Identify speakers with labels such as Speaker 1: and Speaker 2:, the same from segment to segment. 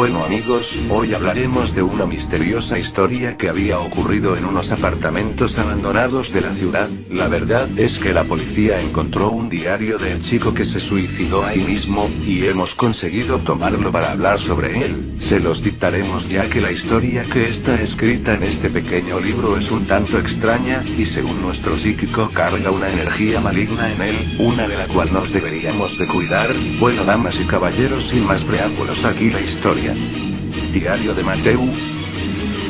Speaker 1: Bueno amigos, hoy hablaremos de una misteriosa historia que había ocurrido en unos apartamentos abandonados de la ciudad. La verdad es que la policía encontró un diario del chico que se suicidó ahí mismo, y hemos conseguido tomarlo para hablar sobre él. Se los dictaremos ya que la historia que está escrita en este pequeño libro es un tanto extraña, y según nuestro psíquico carga una energía maligna en él, una de la cual nos deberíamos de cuidar. Bueno damas y caballeros, sin más preámbulos, aquí la historia. Diario de Mateu.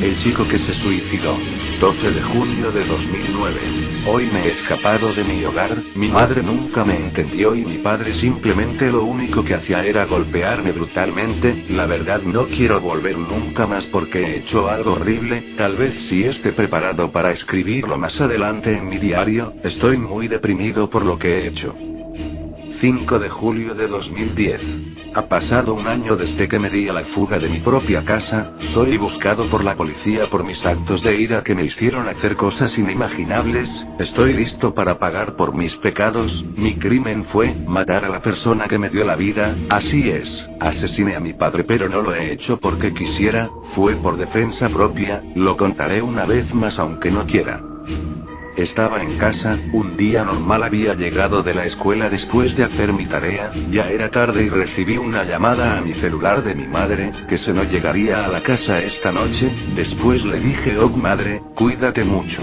Speaker 1: El chico que se suicidó. 12 de junio de 2009. Hoy me he escapado de mi hogar, mi madre nunca me entendió y mi padre simplemente lo único que hacía era golpearme brutalmente. La verdad no quiero volver nunca más porque he hecho algo horrible. Tal vez sí esté preparado para escribirlo más adelante en mi diario. Estoy muy deprimido por lo que he hecho. 5 de julio de 2010. Ha pasado un año desde que me di a la fuga de mi propia casa. Soy buscado por la policía por mis actos de ira que me hicieron hacer cosas inimaginables. Estoy listo para pagar por mis pecados. Mi crimen fue matar a la persona que me dio la vida. Así es, asesiné a mi padre, pero no lo he hecho porque quisiera, fue por defensa propia. Lo contaré una vez más aunque no quiera. Estaba en casa, un día normal, había llegado de la escuela después de hacer mi tarea, ya era tarde y recibí una llamada a mi celular de mi madre, que se no llegaría a la casa esta noche. Después le dije: oh madre, cuídate mucho.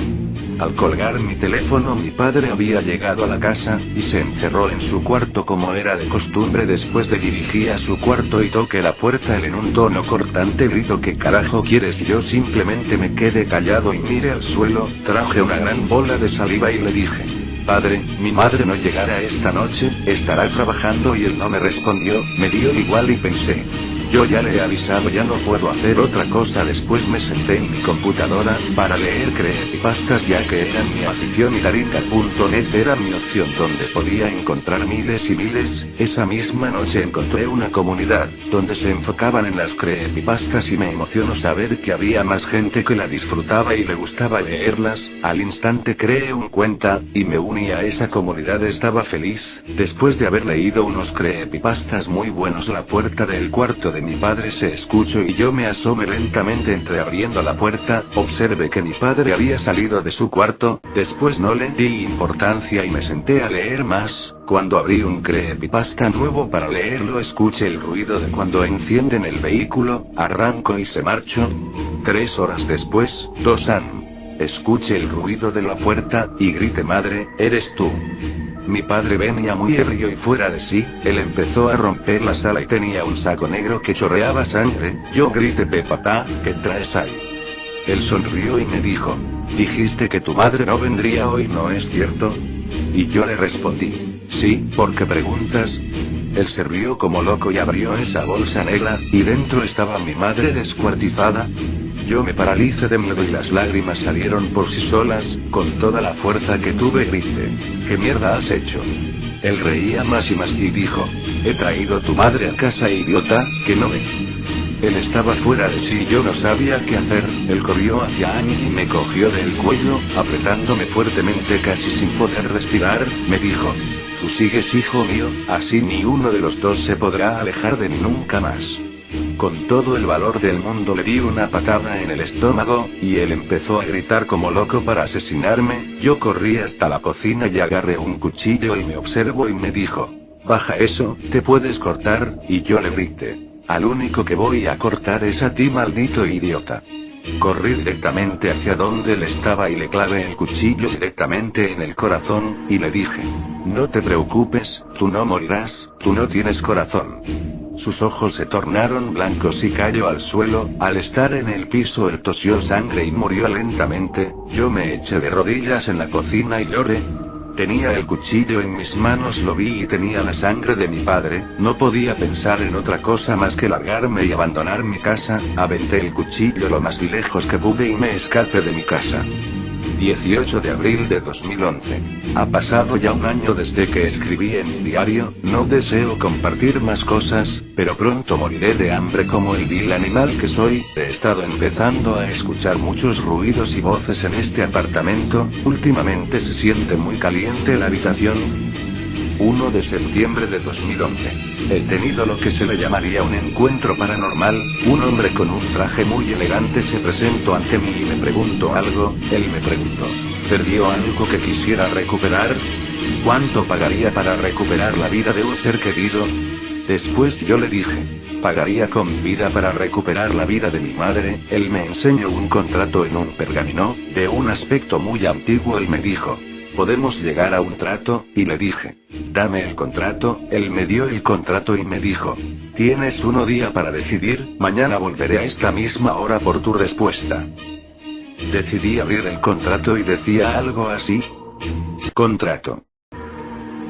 Speaker 1: Al colgar mi teléfono, mi padre había llegado a la casa, y se encerró en su cuarto como era de costumbre. Después de dirigí a su cuarto y toqué la puerta. Él en un tono cortante gritó: ¿qué carajo quieres? Yo simplemente me quedé callado y miré al suelo. Traje una gran bola de saliva y le dije: padre, mi madre no llegará esta noche, estará trabajando. Y él no me respondió. Me dio igual y pensé: yo ya le he avisado, ya no puedo hacer otra cosa. Después me senté en mi computadora para leer creepypastas, ya que eran mi afición, y Darica.net era mi opción donde podía encontrar miles y miles. Esa misma noche encontré una comunidad donde se enfocaban en las creepypastas y me emocionó saber que había más gente que la disfrutaba y le gustaba leerlas. Al instante creé un cuenta y me uní a esa comunidad. Estaba feliz. Después de haber leído unos creepypastas muy buenos, la puerta del cuarto de mi padre se escuchó y yo me asomé lentamente entreabriendo la puerta. Observé que mi padre había salido de su cuarto. Después no le di importancia y me senté a leer más. Cuando abrí un creepypasta nuevo para leerlo, escuché el ruido de cuando encienden el vehículo. Arranco y se marchó. 3 horas después, escuché el ruido de la puerta, y grité: madre, ¿eres tú? Mi padre venía muy ebrio y fuera de sí. Él empezó a romper la sala y tenía un saco negro que chorreaba sangre. Yo grité: papá, ¿qué traes ahí? Él sonrió y me dijo: dijiste que tu madre no vendría hoy, ¿no es cierto? Y yo le respondí: sí, ¿por qué preguntas? Él se rió como loco y abrió esa bolsa negra, y dentro estaba mi madre descuartizada. Yo me paralicé de miedo y las lágrimas salieron por sí solas. Con toda la fuerza que tuve grité: ¿qué mierda has hecho? Él reía más y más y dijo: he traído a tu madre a casa, idiota, ¿que no ves? Él estaba fuera de sí y yo no sabía qué hacer. Él corrió hacia mí y me cogió del cuello, apretándome fuertemente casi sin poder respirar. Me dijo: tú sigues, hijo mío, así ni uno de los dos se podrá alejar de mí nunca más. Con todo el valor del mundo le di una patada en el estómago, y él empezó a gritar como loco para asesinarme. Yo corrí hasta la cocina y agarré un cuchillo y me observó y me dijo: baja eso, te puedes cortar. Y yo le grité: al único que voy a cortar es a ti, maldito idiota. Corrí directamente hacia donde él estaba y le clavé el cuchillo directamente en el corazón, y le dije: no te preocupes, tú no morirás, tú no tienes corazón. Sus ojos se tornaron blancos y cayó al suelo. Al estar en el piso él tosió sangre y murió lentamente. Yo me eché de rodillas en la cocina y lloré. Tenía el cuchillo en mis manos, lo vi y tenía la sangre de mi padre. No podía pensar en otra cosa más que largarme y abandonar mi casa. Aventé el cuchillo lo más lejos que pude y me escapé de mi casa. 18 de abril de 2011. Ha pasado ya un año desde que escribí en mi diario. No deseo compartir más cosas, pero pronto moriré de hambre como el vil animal que soy. He estado empezando a escuchar muchos ruidos y voces en este apartamento. Últimamente se siente muy caliente la habitación. 1 de septiembre de 2011. He tenido lo que se le llamaría un encuentro paranormal. Un hombre con un traje muy elegante se presentó ante mí y me preguntó algo. Él me preguntó: ¿perdió algo que quisiera recuperar? ¿Cuánto pagaría para recuperar la vida de un ser querido? Después yo le dije: pagaría con mi vida para recuperar la vida de mi madre. Él me enseñó un contrato en un pergamino, de un aspecto muy antiguo. Él me dijo: ¿podemos llegar a un trato? Y le dije: dame el contrato. Él me dio el contrato y me dijo: tienes 1 día para decidir, mañana volveré a esta misma hora por tu respuesta. Decidí abrir el contrato y decía algo así: contrato.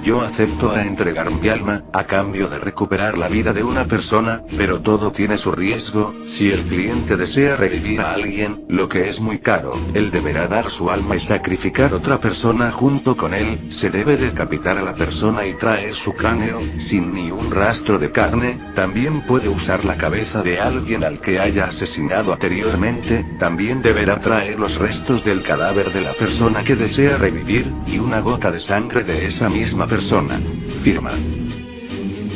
Speaker 1: Yo acepto a entregar mi alma, a cambio de recuperar la vida de una persona, pero todo tiene su riesgo. Si el cliente desea revivir a alguien, lo que es muy caro, él deberá dar su alma y sacrificar otra persona junto con él. Se debe decapitar a la persona y traer su cráneo, sin ni un rastro de carne. También puede usar la cabeza de alguien al que haya asesinado anteriormente. También deberá traer los restos del cadáver de la persona que desea revivir, y una gota de sangre de esa misma persona. Firma.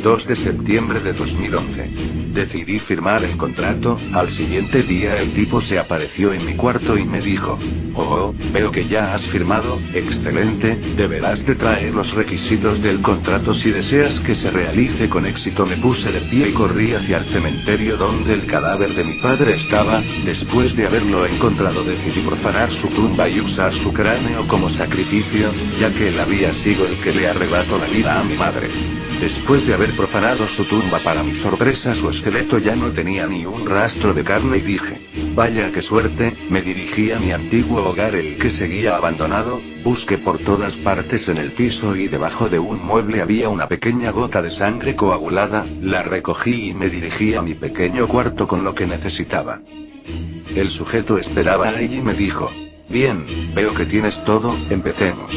Speaker 1: 2 de septiembre de 2011. Decidí firmar el contrato. Al siguiente día el tipo se apareció en mi cuarto y me dijo: oh, veo que ya has firmado. Excelente, deberás de traer los requisitos del contrato si deseas que se realice con éxito. Me puse de pie y corrí hacia el cementerio donde el cadáver de mi padre estaba. Después de haberlo encontrado, decidí profanar su tumba y usar su cráneo como sacrificio, ya que él había sido el que le arrebató la vida a mi madre. Después de haber profanado su tumba, para mi sorpresa su esqueleto ya no tenía ni un rastro de carne y dije: vaya qué suerte. Me dirigí a mi antiguo hogar, el que seguía abandonado. Busqué por todas partes en el piso y debajo de un mueble había una pequeña gota de sangre coagulada. La recogí y me dirigí a mi pequeño cuarto con lo que necesitaba. El sujeto esperaba allí y me dijo: bien, veo que tienes todo, empecemos.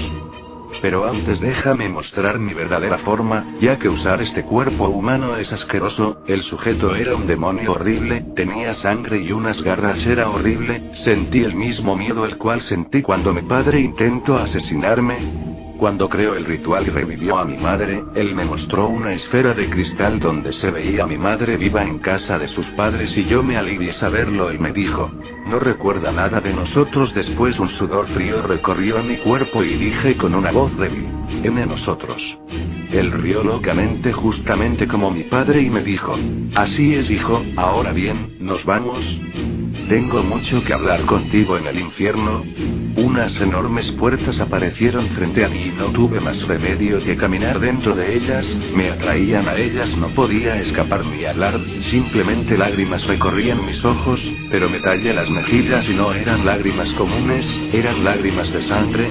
Speaker 1: Pero antes déjame mostrar mi verdadera forma, ya que usar este cuerpo humano es asqueroso. El sujeto era un demonio horrible, tenía sangre y unas garras, era horrible. Sentí el mismo miedo el cual sentí cuando mi padre intentó asesinarme. Cuando creó el ritual y revivió a mi madre, él me mostró una esfera de cristal donde se veía a mi madre viva en casa de sus padres y yo me alivié saberlo. Él me dijo: no recuerda nada de nosotros. Después un sudor frío recorrió mi cuerpo y dije con una voz débil: en nosotros. Él rió locamente, justamente como mi padre, y me dijo: así es, hijo. Ahora bien, ¿nos vamos? Tengo mucho que hablar contigo en el infierno. Unas enormes puertas aparecieron frente a mí y no tuve más remedio que caminar dentro de ellas. Me atraían a ellas, no podía escapar ni hablar, simplemente lágrimas recorrían mis ojos, pero me tallé las mejillas y no eran lágrimas comunes, eran lágrimas de sangre.